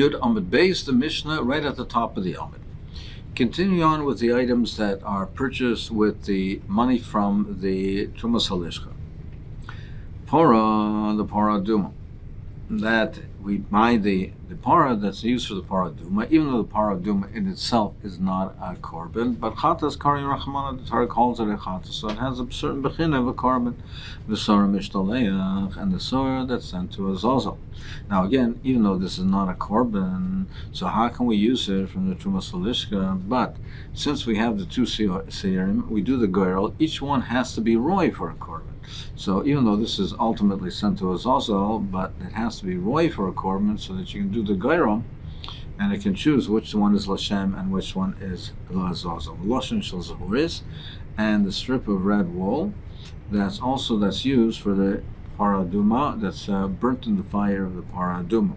Yud Amud Beis, the Mishnah, right at the top of the Amud. Continue on with the items that are purchased with the money from the Trumas Halishka. Para, the Para Duma. That we buy the para that's used for the para duma, even though the para duma in itself is not a korban, but chatas kari rachmana, the Torah calls it a chatas, so it has a certain bechin of a korban, the sorah mishtaleach, and the sorah that's sent to a zazel. Now again, even though this is not a korban, so how can we use it from the Trumas Halishka? But since we have the two seirim, we do the goyrel, each one has to be roy for a korban. So even though this is ultimately sent to a zazel, but it has to be roy for a korban so that you can do the goyrel, and it can choose which one is lashem and which one is lazazel. Lashon shel zahuris, and the strip of red wool that's used for the paraduma that's burnt in the fire of the paraduma.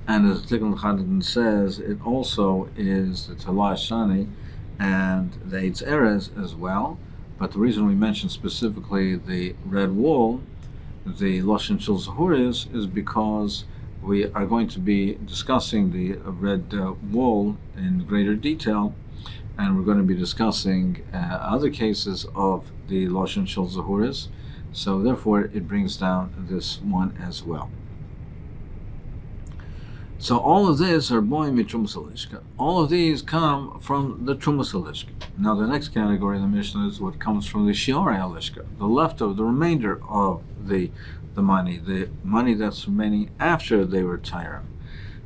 And as Tikkun Chadin says, it also is the talah shani and the eitz erez as well. But the reason we mention specifically the red wool, the Lashon Shel Zahuris, is because we are going to be discussing the red wool in greater detail, and we're going to be discussing other cases of the Lashon Shel Zahuris, so therefore it brings down this one as well. So all of these are boim mitrumas halishka. All of these come from the trumas halishka. Now the next category in the Mishnah is what comes from the shiorei halishka, the leftover, the remainder of the money that's remaining after they retire.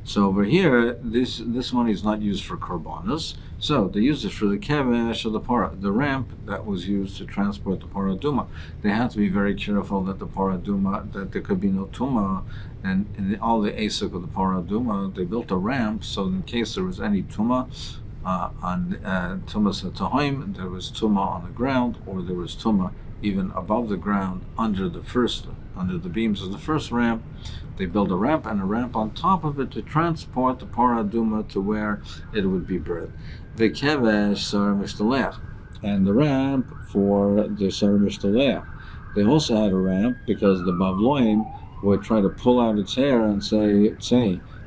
So over here, this money is not used for korbanos. So they use it for the kevesh or the para, the ramp that was used to transport the paraduma. They have to be very careful that the paraduma, that there could be no tuma, and in all the asuk of the paraduma, they built a ramp so in case there was any tuma on tumas tahim, there was tuma on the ground, or there was tuma even above the ground under the beams of the first ramp. They build a ramp and a ramp on top of it to transport the paraduma to where it would be burned. The kevesh sar mishtaleach, and the ramp for the sar mishtaleach. They also had a ramp because the bavloim would try to pull out its hair and say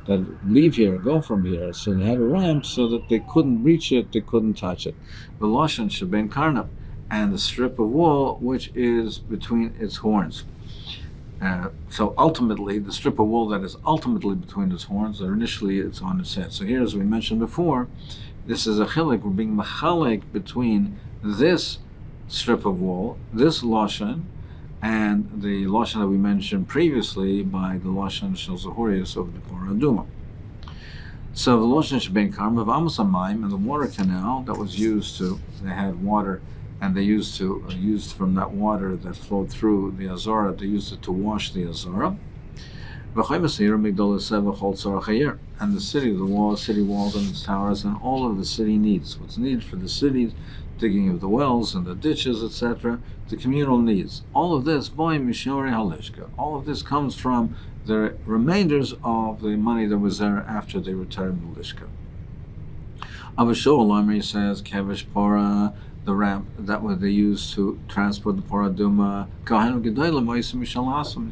that leave here, go from here. So they had a ramp so that they couldn't reach it, they couldn't touch it. The lashon sheben karnav, and the strip of wool which is between its horns. So ultimately, the strip of wool that is ultimately between its horns, or initially it's on its head. So here, as we mentioned before, this is a chilik. We're being machalik between this strip of wool, this lashon, and the lashon that we mentioned previously by the lashon shel zahurius of the paraduma. So the lashon sheben karma of amos hamayim, and the water canal that was used to, they had water, and they used from that water that flowed through the Azara, they used it to wash the Azara. And the city, the walls, city walls and its towers, and all of the city needs. What's needed for the cities, digging of the wells and the ditches, etc., the communal needs. All of this, boim mishiorei halishka. All of this comes from the remainders of the money that was there after they retired in the lishka. Avashol Lamri says, kevesh para, the ramp that they used to transport the paraduma.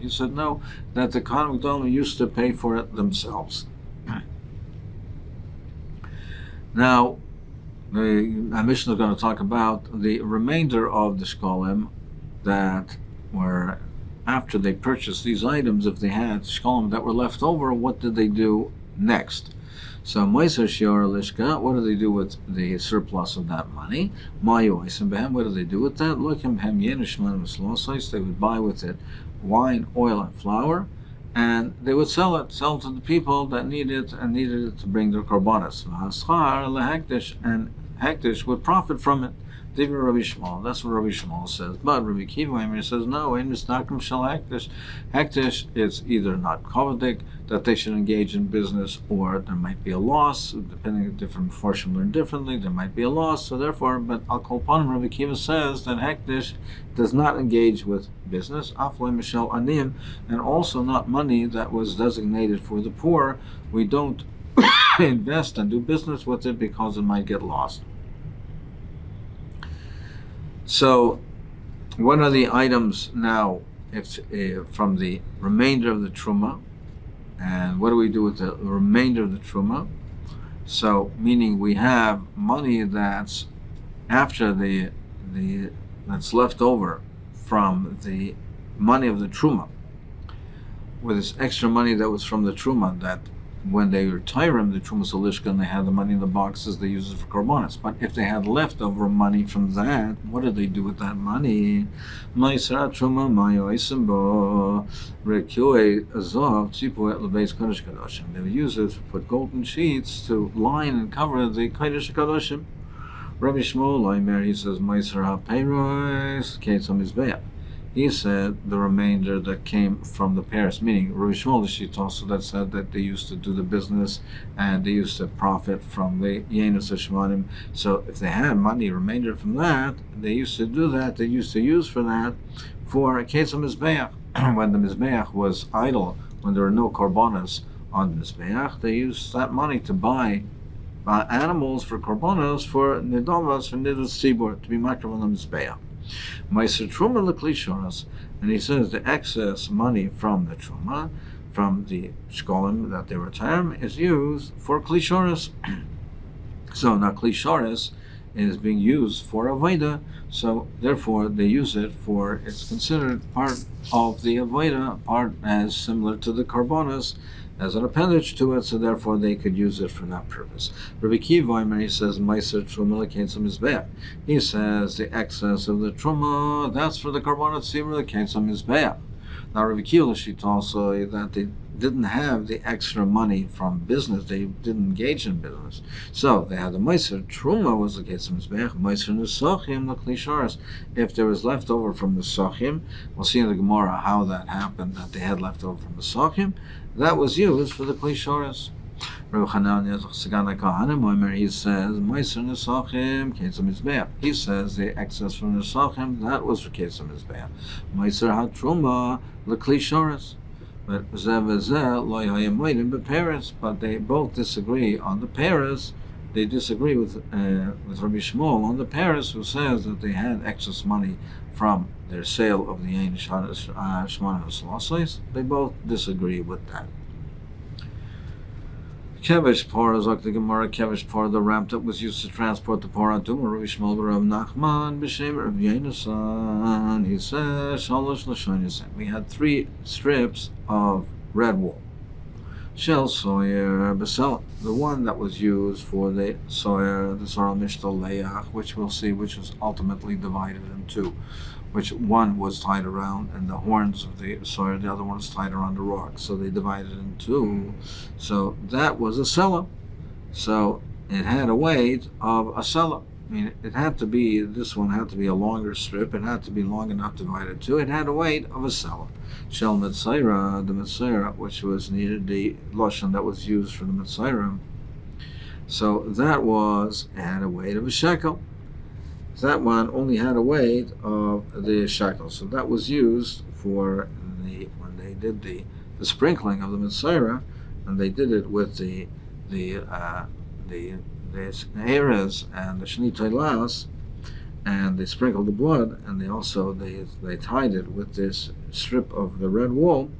He said no, that the Kohanim Gedolim used to pay for it themselves. Now, the Mishnah is going to talk about the remainder of the shkalim that were after they purchased these items. If they had shkalim that were left over, what did they do next? So, Meiser Shior Lishka, what do they do with the surplus of that money? Mayu Eisenbehem, what do they do with that? Lokim Hem Yenushman Mislosais, they would buy with it wine, oil, and flour, and they would sell it to the people that needed it to bring their korbanos. Haschar lehektish, and hektish would profit from it. Divir Rabbi Shmuel, that's what Rabbi Shmuel says. But Rabbi Kiva says no, in Misnakim Shal Hektish. Hektish is either not kovadik, that they should engage in business, or there might be a loss, depending on different portion learn differently, there might be a loss, so therefore, but Al Kol Panim, Rabbi Kiva says that Hektish does not engage with business, Afloi Mishal Anim, and also not money that was designated for the poor. We don't invest and do business with it because it might get lost. So, what are the items now from the remainder of the truma? And what do we do with the remainder of the truma? So, meaning we have money that's after that's left over from the money of the truma, with this extra money that was from the truma, that when they retire him, the truma salishka, and they had the money in the boxes, they use it for korbanos. But if they had leftover money from that, what did they do with that money? They would use it to put golden sheets to line and cover the kodesh kadoshim. Rabbi Shmuel Loimer, he says, Meiser HaPeiros Ketzam Mizbeach. He said the remainder that came from the pairs, meaning Rabbi Shmuel Lishit also that said that they used to do the business and they used to profit from the Yenus Hashmanim. So if they had money remainder from that, they used to do that, they used to use for that for Ketzam Mizbeach. When the Mizbeach was idle, when there were no korbanos on the Mizbeach, they used that money to buy animals for korbanos, for nidavas, for nidus tzibur, to be makrav on the mizbeach. Meiser truma lekli shoros, and he says the excess money from the truma, from the shkolim that they retire, is used for kli shoros. So now kli shoros is being used for avoda, so therefore they use it for, it's considered part of the avoda, part as similar to the korbanos, as an appendage to it, so therefore they could use it for that purpose. Rabbi Kiva, he says, Meiser Truma L'Ketzam Mizbeach. He says the excess of the Truma, that's for the Korbanot Tzibur L'Ketzam Mizbeach. Now Rabbi Kiva also that they didn't have the extra money from business, they didn't engage in business. So they had the Meiser Truma was L'Ketzam Mizbeach, Meiser Nesachim L'Kli Shoros. If there was left over from the Sachim, we'll see in the Gemara how that happened, that they had left over from the Sachim, that was used for the Kli Shoros. Rabbi Hanania Sagana Kahanim, he says, Meiser Nesachim, Ketzam Mizbeach. He says the excess from the Nesachim, that was for Ketzam Mizbeach. Meiser HaTruma, L'Kli Shoros. But but they both disagree on the Paris. They disagree with Rabbi Shmuel on the Paris, who says that they had excess money from their sale of the Ein Shmona Hasalosais. They both disagree with that. Kevish Por, Zok the Gemara, Kevish Por, the ramp that was used to transport the Por Aduma, Rabbi Shmuel Rav Nachman, B'Shem Rav Yenasan, he says, Shalosh Lashon Yisem. We had 3 strips of red wool. Shel Soyer Basel, the one that was used for the Soyer, the Soral Mishtal Leach, which we'll see, which was ultimately divided in 2. Which one was tied around and the horns of the Soyer, the other one was tied around the rock. So they divided in 2. So that was a sela. So it had a weight of a sela. I mean, it had to be, this one had to be a longer strip. It had to be long enough to divide it 2. It had a weight of a sela. Shel Mitzayra, the Mitzayra, which was needed, the lotion that was used for the Mitzayra. So that had a weight of a shekel. That one only had a weight of the shekel. So that was used for when they did the sprinkling of the Mitzayra, and they did it with the Eres and the Shnei Teilas, and they sprinkled the blood, and they tied it with this strip of the red wool.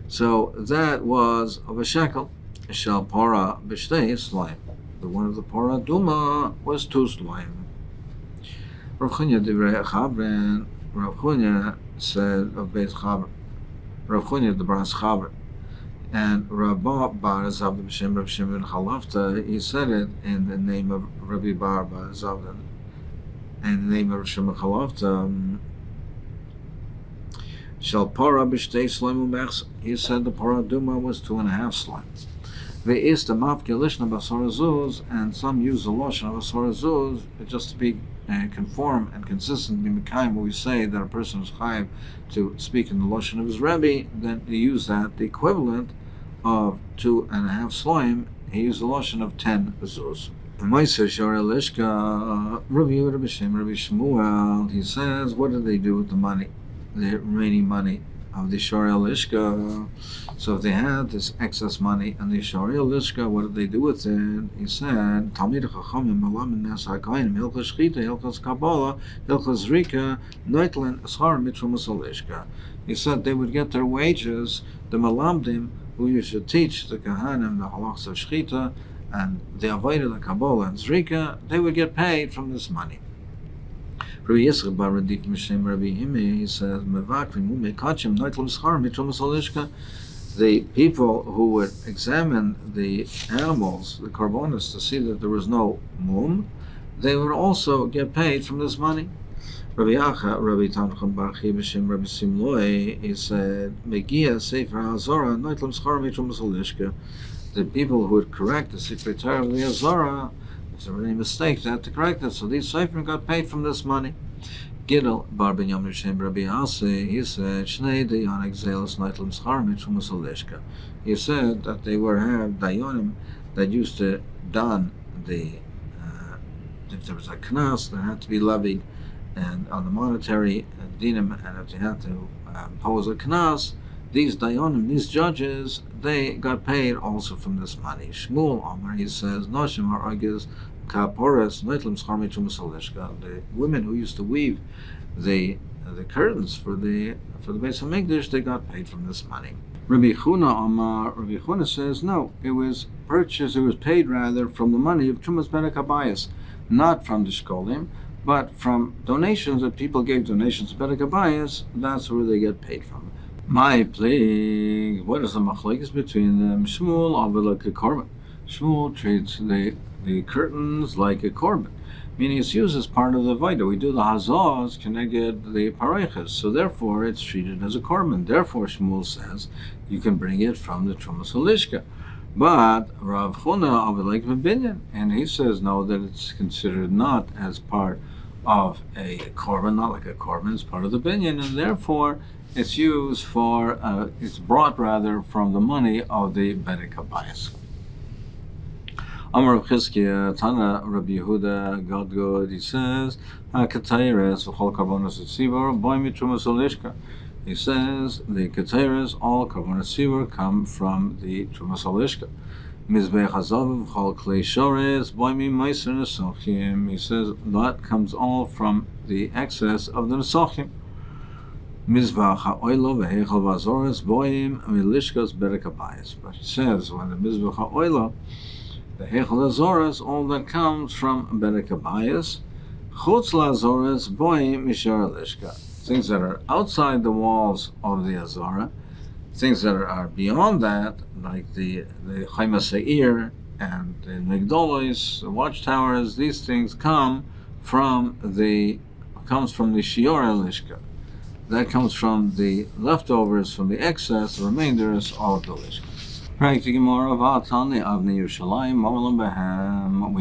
So that was of a shekel. Shal para b'shtei slime. The one of the para duma was 2 slime. Rav Chunya divrei Chavren. Rav Chunya said of Beit Chavren. Rav Chunya the Bras Chavren. And Rabba Bar Zavdan B'Shem Rav Shimon Chalafta, he said it in the name of Rabbi Bar Zavdan, and the name of Rav Shimon Chalafta. Shal Para B'Shtei Slime U'Mechs. He said the Para Duma was 2.5 slime. Ve'is the Mafke Lishna Basar Zuz, and some use the lotion of Basar Zuz just to be conform and consistent in Mekayim, where we say that a person is chayiv to speak in the lotion of his Rebbe, then he used that, the equivalent of 2.5 slime, he used the lotion of 10 zuz. Meiser Shorei Lishka, Rabbi Yehuda B'Shem Rabbi Shmuel, he says, what did they do with the money, the remaining money of the Shorei Lishka? So if they had this excess money and the Shorei Lishka, what did they do with it? He said, Talmid Chachamim Malam Nes HaKayim Hilchas Shchita, Hilchas Kabbalah, Hilchas Rika, Neitlen Schar Mitrumas Lishka. He said they would get their wages, the Malamdim, who you should teach the Kahanim the halachas of Shechita and the Avodah, the Kabbalah, and Zrika, they would get paid from this money. Rabbi Yitzchak bar Radif Mishem Rabbi Himi, he says, the people who would examine the animals, the korbanos, to see that there was no mum, they would also get paid from this money. Rabbi Acha, Rabbi Tanchum bar Chi B'Shem Rabbi Simloi, he said, Megia Sefer HaZorah Noitlam Schar Mitrumas Halishka. The people who would correct the Sefer Torah of the Hazorah, if there were any mistakes, they had to correct it. So these Sefer got paid from this money. Gidel bar Ben Yom Rishem Rabbi Asi, he said, Shnei Dayanik Zelos Noitlam Schar Mitrumas Halishka. He said that they were have Dayanim that used to don the if there was a knas that had to be levied, and on the monetary dinim, and if they had to impose a knas, these dayanim, these judges, they got paid also from this money. Shmuel Amar, he says, Noshim ha'argis kaporas noitlim schar mitrumas halishka. The women who used to weave the curtains for the Beis Hamikdash, they got paid from this money. Rabbi Chuna Amar, Rabbi Chuna says, no, it was purchased, it was paid rather from the money of Trumas Bedek Habayis, not from the Shkolim, but from donations that people gave donations to Bedek Habayis. That's where they get paid from. My plague, what is the machlekes between them? Shmuel like a korban. Shmuel treats the curtains like a korban, meaning it's used as part of the Vaida. We do the hazaz connected the pareiches, so therefore it's treated as a korban. Therefore, Shmuel says you can bring it from the Trumas Halishka. But Rav Chuna Avilek Binyan, and he says no, that it's considered not as part of a korban, not like a korban, it's part of the binyan, and therefore it's used for, it's brought rather from the money of the Bedek Habayis. Amar Rav Chizkiya, Tana Rabbi Yehuda, God good, he says, HaKatayres v'chol karbonos etzibor, boy mitrumas halishka. He says the Katayres, all karbonos etzibor, come from the Trumas Halishka. Mizbech hazav v'chol klei shores, boy mi meiser nesochim. He says that comes all from the excess of the nesochim. Mizbach ha'oilo v'heichal v'azores, boyim milishkas Bedek Habayis. But he says when the Mizbach ha'oilo, the Heichal Azores, all that comes from Bedek Habayis, Chutz la'Azores, boyim mishar lishka. Things that are outside the walls of the Azorah, things that are beyond that, like the Chayma Seir and the Migdolos, the watchtowers, these things comes from the Shior Lishka. That comes from the leftovers, from the excess, the remainders of the Lishka. We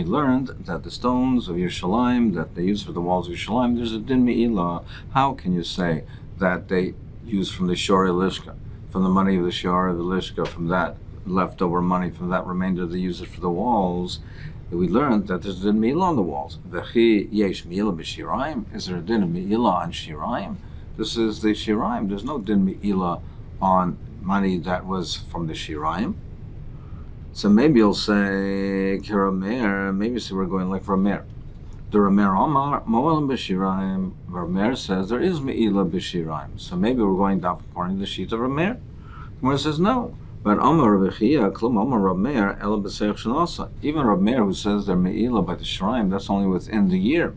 learned that the stones of Yerushalayim that they use for the walls of Yerushalayim, there's a din me'ilah. How can you say that they use from the Shor Lishka, from the money of the Shor of the Lishka, from that leftover money, from that remainder they use it for the walls? We learned that there's a din me'ilah on the walls. V'chi yesh me'ilah b'shirayim. Is there a din of me'ilah on shirayim? This is the shirayim. There's no din me'ilah on money that was from the shirayim. So maybe you'll say Kiramer, maybe so we're going like Ramer. The Ramer Amar, Moelim b'shirayim. Ramer says there is me'ilah b'shirayim. So maybe we're going down according to the sheet of Ramer. Ramer says no. But Amar Rebechia, Klum Amar Ramer, El b'seich shenasa. Even Ramer who says they're me'ilah by the shirayim, that's only within the year.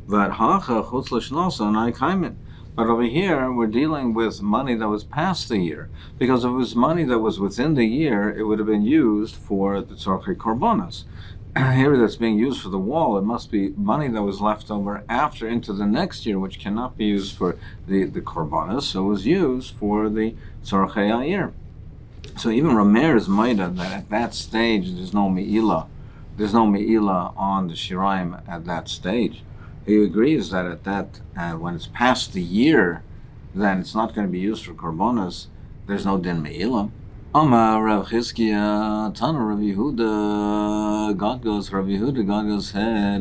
But Hacha chutz l'shenasa and I kaimin. But over here, we're dealing with money that was past the year. Because if it was money that was within the year, it would have been used for the tzorchei korbanos. Here that's being used for the wall, it must be money that was left over after into the next year, which cannot be used for the korbanos, so it was used for the tzorchei ha'ir. So even Ramer is maida that at that stage, there's no me'ilah. There's no me'ilah on the shirayim at that stage. He agrees that at that, when it's past the year, then it's not going to be used for korbanos. There's no din me'ilah. Amar Rav Chizkiya, Tana Rav Yehuda, God goes head,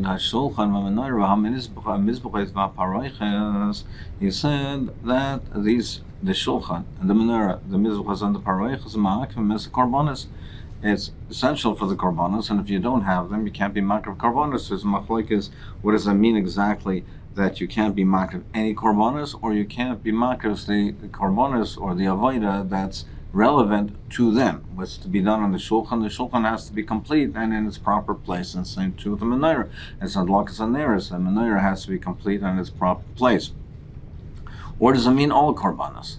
Hashulchan v'menorah v'hamizbuchet v'paroiches. He said that the shulchan and the menorah, the mizbuchas and the paroiches, ma'akim as korbanos. It's essential for the korbanos, and if you don't have them, you can't be makriv korbanos. There's machlokes. What does that mean exactly? That you can't be makriv any korbanos, or you can't be makriv the korbanos or the avodah that's relevant to them. What's to be done on the shulchan has to be complete and in its proper place. And same too with the menorah. It's not lakas aneris. The menorah has to be complete and in its proper place. Or does it mean all korbanos?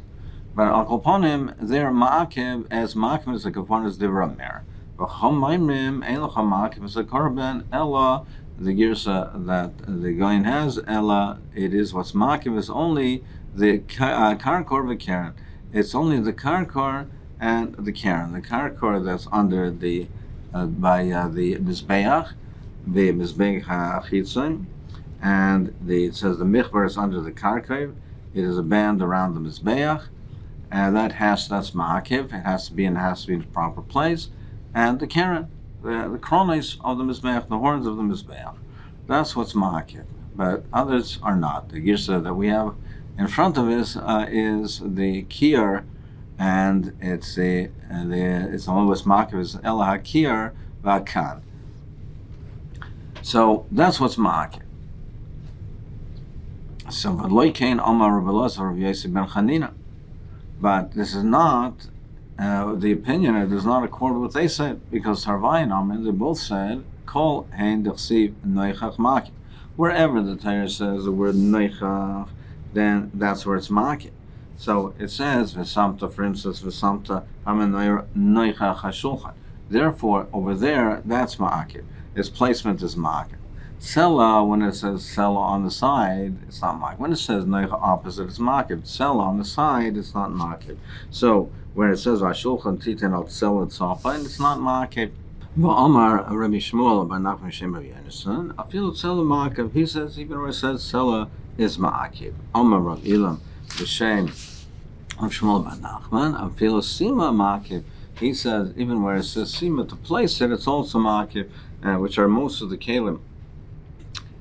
But al kolponim, they're ma'akev, as ma'akev is a korbanos divra mer. V'chom maimrim ein l'cha ma'akev is a korban ella, the girsa that the Goyin has, ella, it is what's ma'akev is only the karkor v'keren. It's only the karkor and the keren. The karkor that's under the by the mizbeach, the mizbeach hachitzon, and it says the michbar is under the karkor. It is a band around the mizbeach, and that's ma'akev. It has to be in its proper place, and the keren, the kronos of the mizbeach, the horns of the mizbeach. That's what's ma'akev, but others are not. The girsa that we have in front of us is the kier, and it's always ma'akev is el hakier v'akan. So that's what's ma'akev. So v'loikein Amar Rabbi Elazar Rav Yosef ben Chanina, but this is not the opinion. It does not accord with what they said, because Harvai and Amen, they both said kol hein dechsiv noichach ma'akev. Wherever the Torah says the word noichach, then that's where it's ma'akev. So it says v'samta, for instance, v'samta hamen noichach hashulchan. Therefore, over there, that's ma'akev. Its placement is ma'akev. Sela, when it says sela on the side, it's not ma'akev. When it says noichach opposite, it's ma'akev. Sela on the side, it's not ma'akev. So when it says v'ashulchan titin al sela tzalpa, it's not ma'akev. V'amar Rabbi Shmuel bar Nachman Shem Rabbi Yonasan, afil sela ma'akev. He says even where it says sela is ma'akev. Amar Rav Ilam b'shem of Shmuel bar Nachman, afil sima ma'akev. He says even where it says sima to place it, it's also ma'akev, which are most of the kelim.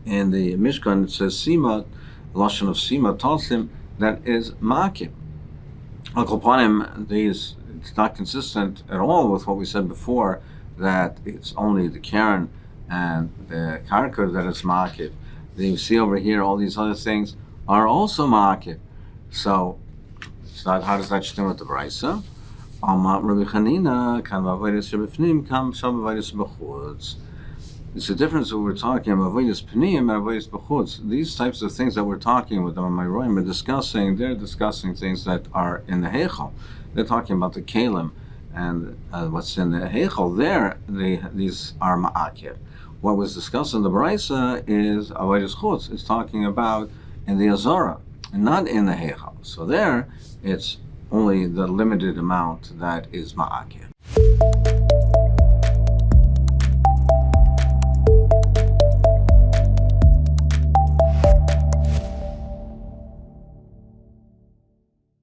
In the Mishkan, it says sima, lashon of sima talsim, that is ma'akev. Upon him, it's not consistent at all with what we said before, that it's only the keren and the karkor that is ma'akev. You see over here, all these other things are also ma'akev. So, how does that stand with the Brisa? Rabbi Chanina, kan v'avodas shebefnim, kam sham v'avodas b'chutz. It's a difference that we're talking about avodas pnim and avodas b'chutz. These types of things that we're talking with them, my roim are discussing. They're discussing things that are in the heichal. They're talking about the kelim and what's in the heichal. There, these are ma'akev. What was discussed in the Brisa is avodas chutz. It's talking about in the azara, and not in the heichal. So there, it's only the limited amount that is ma'akev.